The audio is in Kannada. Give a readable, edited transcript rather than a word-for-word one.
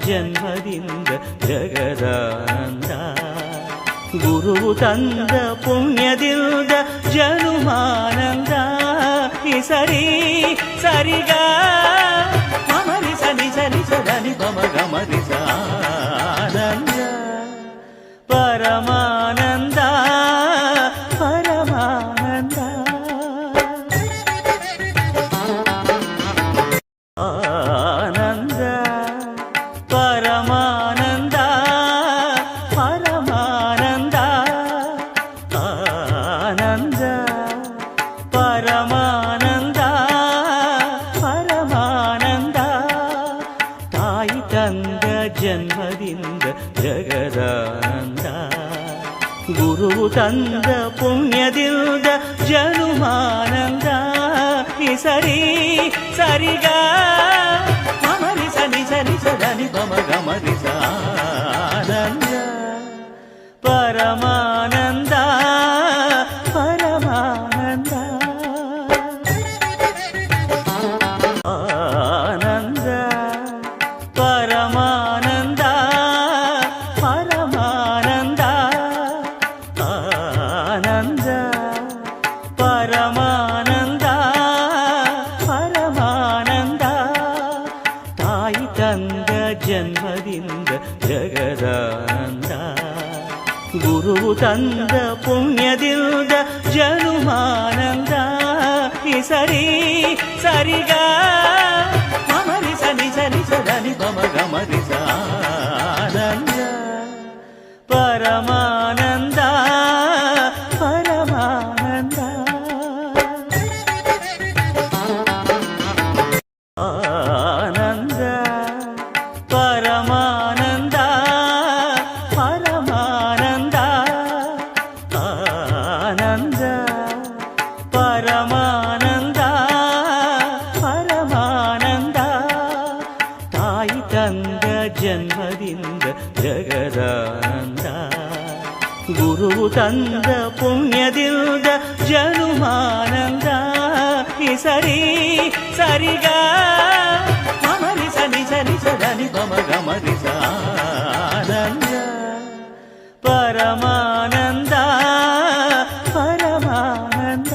ಜನ್ಮದಿಂದ ಜಗದಾನಂದ ಗುರು ತಂದ ಪುಣ್ಯದಿಂದ ಜನುಮಾನಂದ ಈ ಸರಿ ಸರಿಗ ಮಮರಿ ಸನಿ ಸನಿ ಸದನಿ ಪಮ ಗಮರಿ ಆನಂದ ಪರಮಾನಂದ ಪರಮಾನಂದ ಆನಂದ ಪರಮಾನಂದ ಪರಮಾನಂದ ಆನಂದ ಪರಮಾನಂದ ಪರಮಾನಂದ ತಾಯಿ ತಂದ ಜನ್ಮದಿಂದ ಜಗದಾನಂದ ಗುರು ತಂದ ಪುಣ್ಯದಿಂದ ಜನುಮಾನಂದ ಈ ಸರಿ ಸರಿಗ ಮಮರಿ ಸನಿ ಸನಿ ಸದನಿ ಪಮ ಗಮರಿ ಆನಂದ ಪರಮಾನಂದ ಪರಮಾನಂದ ಆನಂದ ಪರಮಾನಂದ ಪರಮಾನಂದ ಆನಂದ ಪರಮಾನಂದ ಪರಮಾನಂದ ತಾಯಿ ತಂದ ಜನ್ಮದಿಂದ ಜಗದಾನಂದ ಗುರು ತಂದ ಪುಣ್ಯದಿಂದ ಜನುಮಾನಂದ ಈ ಸರಿ ಸರಿಗ ಮಮರಿ ಸನಿ ಸನಿ ಸದನಿ ಪಮ ಗಮರಿ ಆನಂದ ಪರಮಾನಂದ ಪರಮಾನಂದ ಆನಂದ ಪರಮಾನಂದ ಪರಮಾನಂದ ಆನಂದ ಪರಮಾನಂದ ಪರಮಾನಂದ ತಾಯಿ ತಂದ ಜನ್ಮದಿಂದ ಜಗದಾನಂದ ಗುರು ತಂದ ಪುಣ್ಯದಿಂದ ಜನುಮಾನಂದ ಈ ಸರಿ ಸರಿಗ ಮಮರಿ ಸನಿ ಸನಿ ಸದನಿ ಪಮ ಗಮರಿ ಆನಂದ ಪರಮಾನಂದ ಪರಮಾನಂದ